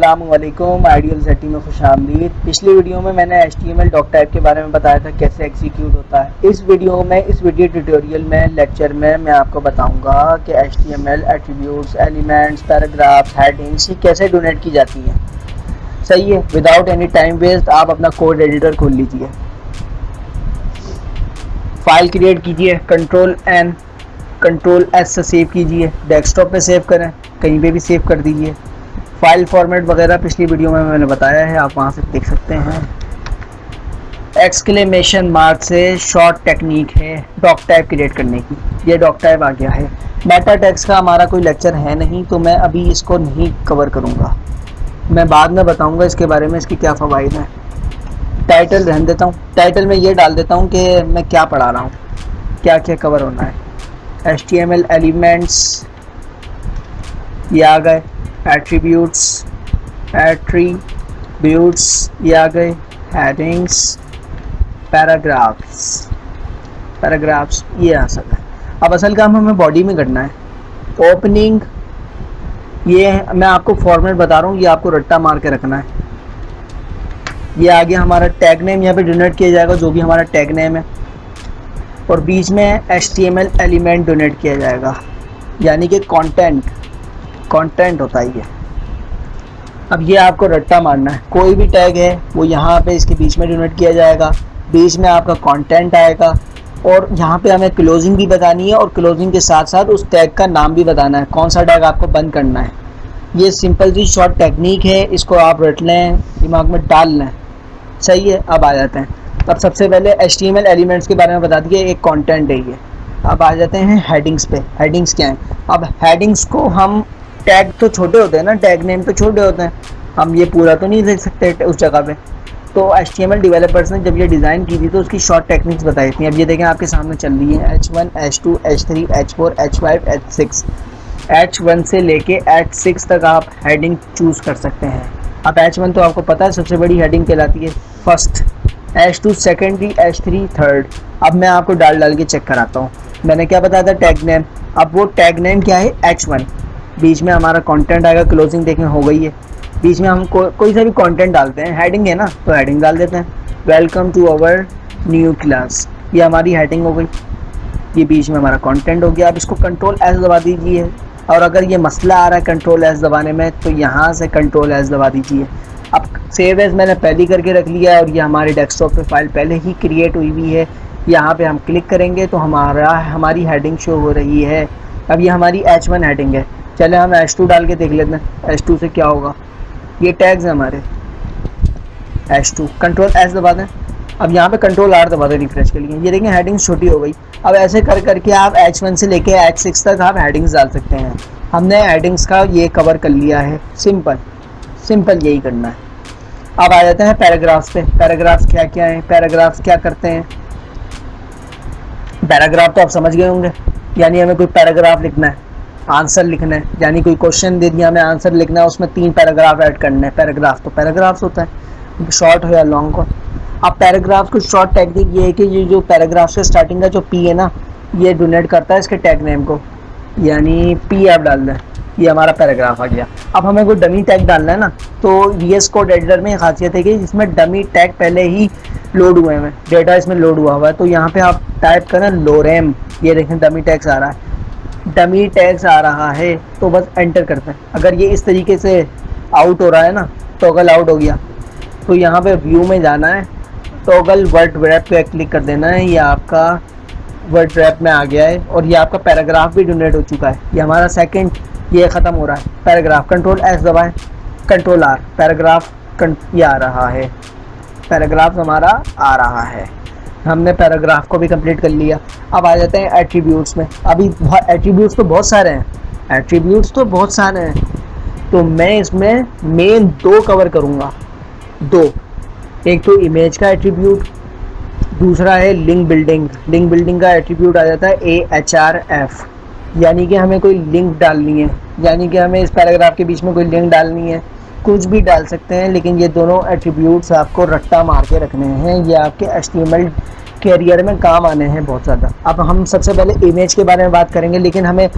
अस्सलामुअलैकुम। आइडियल सेटी में खुशामदीद। पिछली वीडियो में मैंने HTML डॉक टाइप के बारे में बताया था कैसे एग्जीक्यूट होता है। इस वीडियो ट्यूटोरियल में लेक्चर में मैं आपको बताऊंगा कि HTML attributes, elements, paragraphs, headings कैसे डोनेट की जाती हैं। सही है। विदाउट एनी टाइम वेस्ट आप अपना कोड एडिटर खोल लीजिए, फाइल क्रिएट कीजिए, Ctrl+N Ctrl+S से सेव कीजिए, डेस्कटॉप पे सेव करें, कहीं पे भी सेव कर दीजिए। फाइल फॉर्मेट वगैरह पिछली वीडियो में मैंने बताया है, आप वहाँ से देख सकते हैं। एक्सक्लेमेशन मार्क से शॉर्ट टेक्निक है डॉक टाइप क्रिएट करने की। ये डॉक टाइप आ गया है। मेटा टेक्स्ट का हमारा कोई लेक्चर है नहीं, तो मैं अभी इसको नहीं कवर करूँगा। मैं बाद में बताऊँगा इसके बारे में, इसके क्या फ़वाइद हैं। टाइटल रहने देता हूँ। टाइटल में ये डाल देता हूँ कि मैं क्या पढ़ा रहा हूँ, क्या क्या कवर होना है। HTML एलिमेंट्स ये आ गए, एट्रीब्यूट्स ये आ गए, हेडिंग्स, पैराग्राफ्स ये आ सकता है। अब असल काम हमें बॉडी में करना है। ओपनिंग ये मैं आपको फॉर्मेट बता रहा हूँ, ये आपको रट्टा मार के रखना है। ये आ गया हमारा टैग नेम, यहाँ पे डोनेट किया जाएगा जो भी हमारा टैग नेम है, और बीच में HTML एलिमेंट डोनेट किया जाएगा, यानी कि कंटेंट होता है ये। अब ये आपको रट्टा मारना है। कोई भी टैग है वो यहाँ पे इसके बीच में डोनेट किया जाएगा, बीच में आपका कंटेंट आएगा, और यहाँ पे हमें क्लोजिंग भी बतानी है, और क्लोजिंग के साथ साथ उस टैग का नाम भी बताना है, कौन सा टैग आपको बंद करना है। ये सिंपल सी शॉर्ट टेक्निक है, इसको आप रट लें, दिमाग में डाल लें। सही है। अब आ जाते हैं। अब सबसे पहले HTML एलिमेंट्स के बारे में बता दिए, एक कंटेंट है ये। अब आ जाते हैं हेडिंग्स पे। हेडिंग्स क्या हैं? अब हेडिंग्स को हम, टैग तो छोटे होते हैं ना, टैग नेम तो छोटे होते हैं, हम ये पूरा तो नहीं देख सकते उस जगह पे। तो HTML डेवलपर्स ने जब ये डिज़ाइन की थी तो उसकी शॉर्ट टेक्निक्स बताई थी। अब ये देखें आपके सामने चल रही है, H1 H2 H3 H4 H5 H6। H1 से लेके H6 तक आप हेडिंग चूज़ कर सकते हैं। अब H1 तो आपको पता है सबसे बड़ी हेडिंग कहलाती है, first. H2 secondary, H3 third. अब मैं आपको डाल के चेक कराता हूँ। मैंने क्या बताया था, टैग नेम। अब वो टैग नेम क्या है, H1। बीच में हमारा कंटेंट आएगा, क्लोजिंग देखें हो गई है। बीच में हम कोई सा भी कंटेंट डालते हैं, हेडिंग है ना तो हेडिंग डाल देते हैं, welcome to our new class, ये हमारी हेडिंग हो गई। ये बीच में हमारा कंटेंट हो गया। अब इसको Ctrl+S दबा दीजिए, और अगर ये मसला आ रहा है Ctrl+S दबाने में तो यहाँ से Ctrl+S दबा दीजिए। अब सेव एज मैंने पहले करके रख लिया है, और ये हमारी डेस्कटॉप पे फाइल पहले ही क्रिएट हुई हुई है। यहाँ पे हम क्लिक करेंगे तो हमारी हेडिंग शो हो रही है। अब ये हमारी H1 हेडिंग है। चले हम H2 डाल के देख लेते हैं, H2 से क्या होगा। ये टैग्स हैं हमारे H2। Ctrl+S दबा दें। अब यहाँ पे Ctrl+R दबा दें रिफ्रेश के लिए। ये देखें हेडिंग्स छोटी हो गई। अब ऐसे करके आप H1 से लेके H6 तक आप हेडिंग्स डाल सकते हैं। हमने हेडिंग्स का ये कवर कर लिया है। सिंपल यही करना है। अब आ जाते हैं पैराग्राफ्स पे। पैराग्राफ्स क्या क्या हैं, पैराग्राफ्स क्या करते हैं। पैराग्राफ तो आप समझ गए होंगे, यानी हमें कोई पैराग्राफ लिखना है, आंसर लिखना है, यानी कोई क्वेश्चन दे दिया हमें आंसर लिखना है, उसमें 3 पैराग्राफ ऐड करने हैं। पैराग्राफ तो पैराग्राफ्स होता है, शॉर्ट हो या लॉन्ग हो। अब पैराग्राफ को शॉर्ट टेक्निक ये है कि ये जो पैराग्राफ से स्टार्टिंग का जो P है ना, ये डोनेट करता है इसके टैग नेम को, यानी P आप डाल दें, ये हमारा पैराग्राफ आ गया। अब हमें कोई डमी टैग डालना है ना, तो VS कोड एडिटर में खासियत है कि इसमें डमी टैग पहले ही लोड हुए हैं, डेटा इसमें लोड हुआ है। तो यहाँ पे आप टाइप करें लोरेम, ये देखें डमी टैग्स आ रहा है। डमी टैग्स आ रहा है तो बस एंटर करते हैं। अगर ये इस तरीके से आउट हो रहा है ना, टॉगल आउट हो गया, तो यहाँ पे व्यू में जाना है, टॉगल वर्ड रैप पे क्लिक कर देना है। ये आपका वर्ड रैप में आ गया है, और ये आपका पैराग्राफ भी डोनेट हो चुका है। ये हमारा सेकंड ये ख़त्म हो रहा है पैराग्राफ। Ctrl+S दबाएं, Ctrl+R, पैराग्राफ ये आ रहा है, पैराग्राफ हमारा आ रहा है। हमने पैराग्राफ को भी कंप्लीट कर लिया। अब आ जाते हैं एट्रीब्यूट्स में। अभी एट्रीब्यूट्स तो बहुत सारे हैं, तो मैं इसमें मेन 2 कवर करूँगा। 2, एक तो इमेज का एट्रीब्यूट, दूसरा है लिंक बिल्डिंग का एट्रीब्यूट आ जाता है AHRF, यानी कि हमें कोई लिंक डालनी है, यानी कि हमें इस पैराग्राफ के बीच में कोई लिंक डालनी है। कुछ भी डाल सकते हैं, लेकिन ये दोनों एट्रीब्यूट्स आपको रट्टा मार के रखने हैं। ये आपके HTML कैरियर में काम आने हैं बहुत ज़्यादा। अब हम सबसे पहले इमेज के बारे में बात करेंगे, लेकिन हमें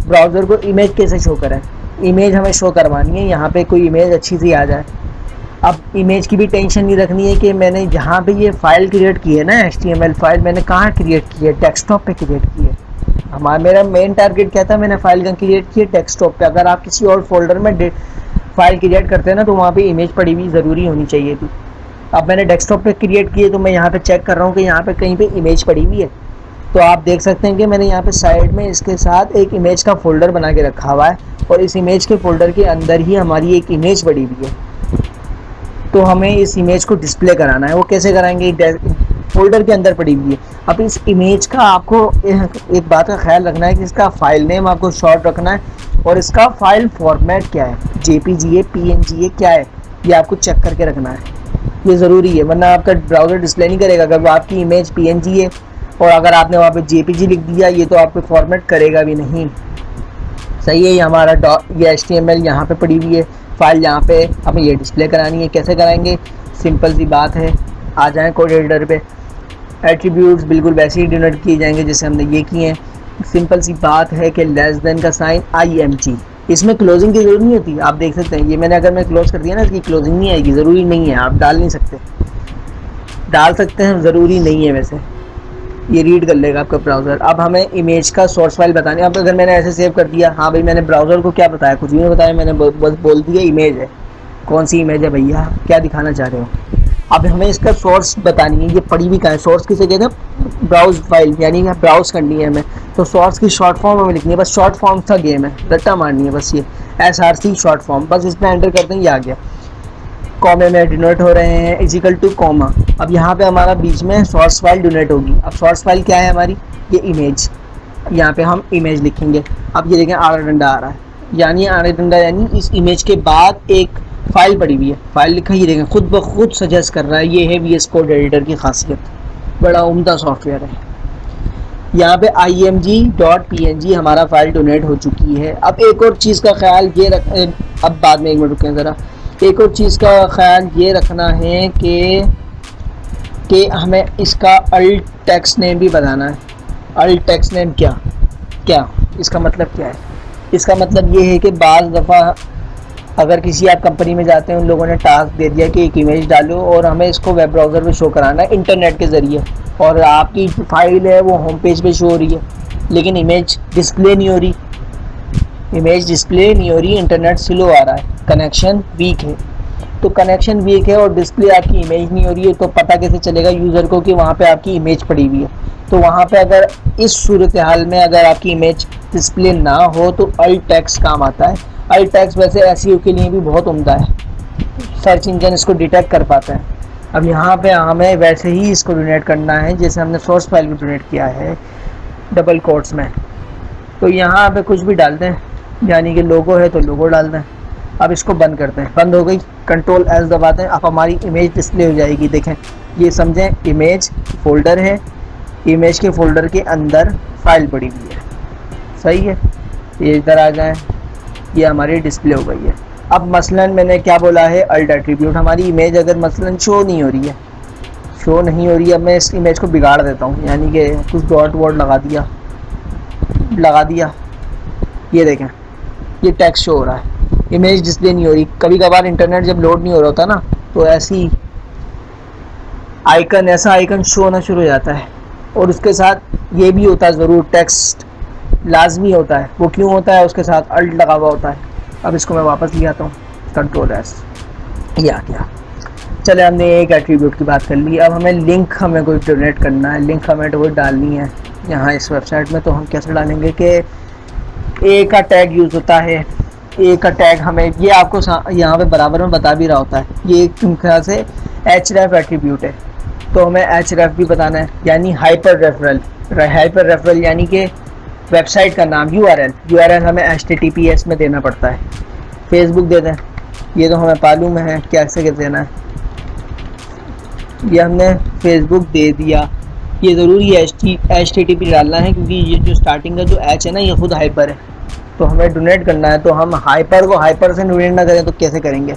ब्राउज़र को इमेज कैसे शो करें। इमेज हमें शो करवानी है, यहाँ पे कोई इमेज अच्छी सी आ जाए। अब इमेज की भी टेंशन नहीं रखनी है कि मैंने जहाँ पे ये फाइल क्रिएट की है ना, HTML फाइल मैंने कहाँ क्रिएट की है, डेस्कटॉप पे क्रिएट की है। मेरा मेन टारगेट क्या था, मैंने फाइल कहाँ क्रिएट की है, डेस्कटॉप पे। अगर आप किसी और फोल्डर में फाइल क्रिएट करते हैं ना, तो वहाँ पे इमेज पड़ी हुई ज़रूरी होनी चाहिए थी। अब मैंने डेस्कटॉप पे क्रिएट की है, तो मैं यहाँ पे चेक कर रहा हूँ कि यहाँ पे कहीं पे इमेज पड़ी हुई है। तो आप देख सकते हैं कि मैंने यहाँ पे साइड में इसके साथ एक इमेज का फोल्डर बना के रखा हुआ है, और इस इमेज के फोल्डर के अंदर ही हमारी एक इमेज पड़ी हुई है। तो हमें इस इमेज को डिस्प्ले कराना है। वो कैसे कराएंगे, फोल्डर के अंदर पड़ी हुई है। अब इस इमेज का आपको एक बात का ख्याल रखना है कि इसका फाइल नेम आपको शॉर्ट रखना है, और इसका फाइल फॉर्मेट क्या है, JPG है, PNG है, क्या है, ये आपको चेक करके रखना है। ये ज़रूरी है, वरना आपका ब्राउज़र डिस्प्ले नहीं करेगा। अगर आपकी इमेज PNG है और अगर आपने वहाँ पे JPG लिख दिया, ये तो आपको फॉर्मेट करेगा भी नहीं। सही है, ये हमारा ये HTML यहाँ पे पड़ी हुई है फाइल, यहाँ पे हमें ये डिस्प्ले करानी है। कैसे कराएंगे, सिंपल सी बात है, आ जाएँ कोड एडिटर पे। एट्रीब्यूट्स बिल्कुल वैसे ही डिनोट किए जाएंगे जैसे हमने ये किए हैं। सिंपल सी बात है कि लेस देन का साइन IMG, इसमें क्लोजिंग की जरूरत नहीं होती। आप देख सकते हैं, ये मैंने अगर मैं क्लोज कर दिया ना, इसकी क्लोजिंग नहीं आएगी, ज़रूरी नहीं है, आप डाल नहीं सकते। डाल सकते हैं, ज़रूरी नहीं है, वैसे ये रीड कर लेगा आपका ब्राउज़र। अब हमें इमेज का सोर्स फाइल बतानी है। अब अगर मैंने ऐसे सेव कर दिया, हाँ भाई मैंने ब्राउज़र को क्या बताया, कुछ भी नहीं बताया, मैंने बस बोल दिया इमेज है। कौन सी इमेज है भैया, क्या दिखाना चाह रहे हो। अब हमें इसका सोर्स बतानी है, ये पड़ी भी कहाँ है। सोर्स किसे कहते हैं, ब्राउज फाइल, यानी ब्राउज करनी है हमें। तो सोर्स की शॉर्ट फॉर्म हमें लिखनी है, बस शॉर्ट फॉर्म का गेम है, रट्टा मारनी है बस। ये SRC शॉर्ट फॉर्म, बस इसमें एंटर करते हैं, ये आ गया। कॉमे में डिनोट हो रहे हैं, इजिकल टू कॉमा। अब यहाँ पे हमारा बीच में सोर्स फाइल डिनोट होगी। अब सोर्स फाइल क्या है हमारी, ये इमेज, यहाँ पे हम इमेज लिखेंगे। अब ये देखें आड़ा डंडा आ रहा है, यानी आड़ा डंडा यानी इस इमेज के बाद एक फाइल पड़ी हुई है, फाइल लिखा, ये देखें खुद ब खुद सजेस्ट कर रहा है। ये है VS कोड एडिटर की खासियत, बड़ा उम्दा सॉफ्टवेयर है। यहाँ पे img.png हमारा फाइल डोनेट हो चुकी है। अब एक और चीज़ का ख्याल ये अब बाद में 1 मिनट रुकें ज़रा। एक और चीज़ का ख्याल ये रखना है कि हमें इसका अल्ट टेक्स्ट नेम भी बताना है। अल्ट टेक्स्ट नेम क्या इसका मतलब क्या है। इसका मतलब ये है कि बाज़ दफ़ा अगर किसी आप कंपनी में जाते हैं, उन लोगों ने टास्क दे दिया कि एक इमेज डालो और हमें इसको वेब ब्राउज़र पे शो कराना है इंटरनेट के ज़रिए, और आपकी फाइल है वो होम पेज पे शो हो रही है, लेकिन इमेज डिस्प्ले नहीं हो रही। इंटरनेट स्लो आ रहा है, कनेक्शन वीक है। तो कनेक्शन वीक है और डिस्प्ले आपकी इमेज नहीं हो रही है, तो पता कैसे चलेगा यूज़र को कि वहाँ पे आपकी इमेज पड़ी हुई है। तो वहाँ पे अगर इस सूरत हाल में अगर आपकी इमेज डिस्प्ले ना हो, तो अल्ट टेक्स्ट काम आता है। अल्ट टेक्स्ट वैसे SEO के लिए भी बहुत उम्दा है, सर्च इंजन इसको डिटेक्ट कर पाता है। अब यहाँ पे हमें वैसे ही इसको डोनेट करना है जैसे हमने सोर्स फाइल में डोनेट किया है, डबल कोट्स में। तो यहाँ पे कुछ भी डाल दें, यानी कि लोगो है तो लोगो डाल दें। अब इसको बंद करते हैं, बंद हो गई, Ctrl+S दबाते हैं। अब हमारी इमेज डिस्प्ले हो जाएगी। देखें, ये समझें इमेज फोल्डर है, इमेज के फोल्डर के अंदर फाइल पड़ी हुई है। सही है, ये इधर आ जाए, ये हमारी डिस्प्ले हो गई है। अब मसलन मैंने क्या बोला है, अल्ट एट्रीब्यूट। हमारी इमेज अगर मसलन शो नहीं हो रही है, अब मैं इस इमेज को बिगाड़ देता हूँ, यानी कि कुछ डॉट वॉट लगा दिया। ये देखें, ये टेक्स्ट शो हो रहा है, इमेज डिस्प्ले नहीं हो रही। कभी कभार इंटरनेट जब लोड नहीं हो रहा होता ना, तो ऐसा आइकन शो होना शुरू हो जाता है। और उसके साथ ये भी होता है ज़रूर, टेक्स्ट लाजमी होता है। वो क्यों होता है, उसके साथ अल्ट लगा हुआ होता है। अब इसको मैं वापस ले आता हूँ, Ctrl+S, ये आ गया। चले, हमने एक एट्रीब्यूट की बात कर ली। अब हमें कोई डोनेट करना है, लिंक हमें वो डालनी है यहाँ इस वेबसाइट में। तो हम कैसे डालेंगे कि ए का टैग यूज़ होता है। ए का टैग हमें ये आपको यहाँ पे बराबर में बता भी रहा होता है। ये एक ख्याल से href एट्रीब्यूट है, तो हमें href भी बताना है, यानी हाइपर रेफरल, यानी कि वेबसाइट का नाम, URL हमें HTTPS में देना पड़ता है। फेसबुक दे दें, ये तो हमें मालूम है कैसे देना है। ये हमने फेसबुक दे दिया। ये ज़रूरी है HTTP डालना है, क्योंकि ये जो स्टार्टिंग का जो H है ना, ये खुद हाइपर है। तो हमें डोनेट करना है, तो हम हाइपर को हाइपर से डोनेट ना करें तो कैसे करेंगे।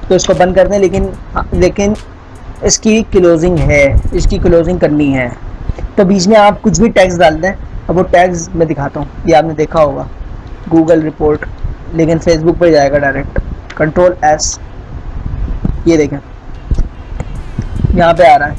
तो इसको बंद करते हैं, लेकिन इसकी क्लोजिंग करनी है। तो बीच में आप कुछ भी टैग्स डाल दें। अब वो टैग्स मैं दिखाता हूँ, ये आपने देखा होगा, गूगल रिपोर्ट, लेकिन फेसबुक पे जाएगा डायरेक्ट। कंट्रोल एस, ये देखें यहाँ पे आ रहा है।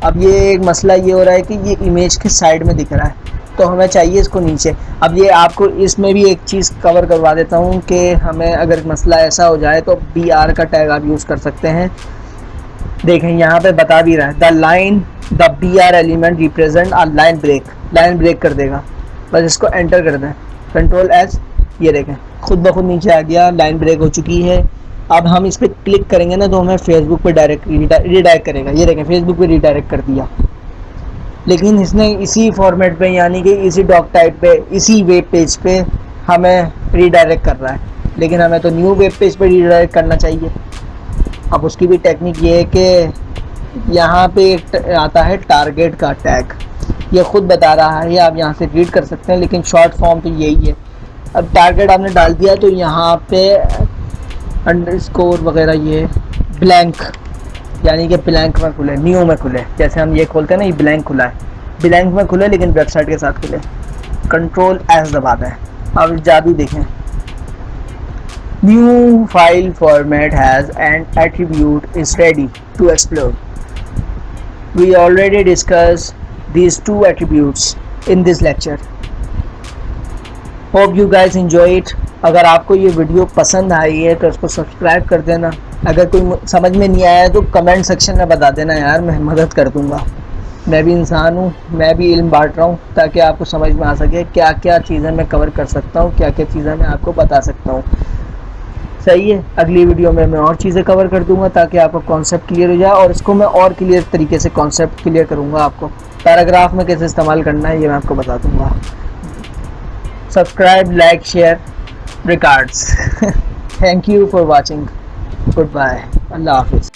अब ये एक मसला ये हो रहा है कि ये इमेज के साइड में दिख रहा है, तो हमें चाहिए इसको नीचे। अब ये आपको इसमें भी एक चीज़ कवर करवा देता हूँ कि हमें अगर मसला ऐसा हो जाए तो BR का टैग आप यूज़ कर सकते हैं। देखें यहाँ पे बता भी रहा है the BR element represent a line break कर देगा। बस इसको एंटर कर दें, कंट्रोल एस, ये देखें खुद ब खुद नीचे आ गया, लाइन ब्रेक हो चुकी है। अब हम इस पर क्लिक करेंगे ना तो हमें फेसबुक पे डायरेक्ट रीडायरेक्ट करेगा। ये देखें फेसबुक पे रीडायरेक्ट कर दिया, लेकिन इसने इसी फॉर्मेट पे यानी कि इसी डॉक टाइप पे इसी वेब पेज पे हमें रीडायरेक्ट कर रहा है, लेकिन हमें तो न्यू वेब पेज पे रीडायरेक्ट करना चाहिए। अब उसकी भी टेक्निक ये है कि यहाँ पे एक आता है टारगेट का टैग, ये खुद बता रहा है, आप यहाँ से रीड कर सकते हैं, लेकिन शॉर्ट फॉर्म तो यही है। अब टारगेट आपने डाल दिया तो यहाँ पे अंडरस्कोर वगैरह ये ब्लैंक, यानी कि ब्लैंक में खुले, न्यू में खुले। जैसे हम ये खोलते हैं ना, ये ब्लैंक खुला है, ब्लैंक में खुले लेकिन वेबसाइट के साथ खुले। कंट्रोल एस दबा दें। अब जादू देखें, new file format has an attribute is ready to explore. We already discuss these two attributes in this lecture. Hope you guys enjoy it. अगर आपको ये वीडियो पसंद आई है तो इसको सब्सक्राइब कर देना। अगर कोई समझ में नहीं आया तो कमेंट सेक्शन में बता देना यार, मैं मदद कर दूंगा। मैं भी इंसान हूँ, मैं भी इल्म बांट रहा हूँ ताकि आपको समझ में आ सके क्या क्या चीज़ें मैं कवर कर सकता हूँ, क्या क्या चीज़ें मैं आपको बता सकता हूँ। सही है, अगली वीडियो में मैं और चीज़ें कवर कर दूंगा ताकि आपको कॉन्सेप्ट क्लियर हो जाए, और इसको मैं और क्लियर तरीके से कॉन्सेप्ट क्लियर करूंगा। आपको पैराग्राफ में कैसे इस्तेमाल करना है ये मैं आपको बता दूंगा। Subscribe, like, share, regards. Thank you for watching, goodbye, अल्लाह हाफिज़।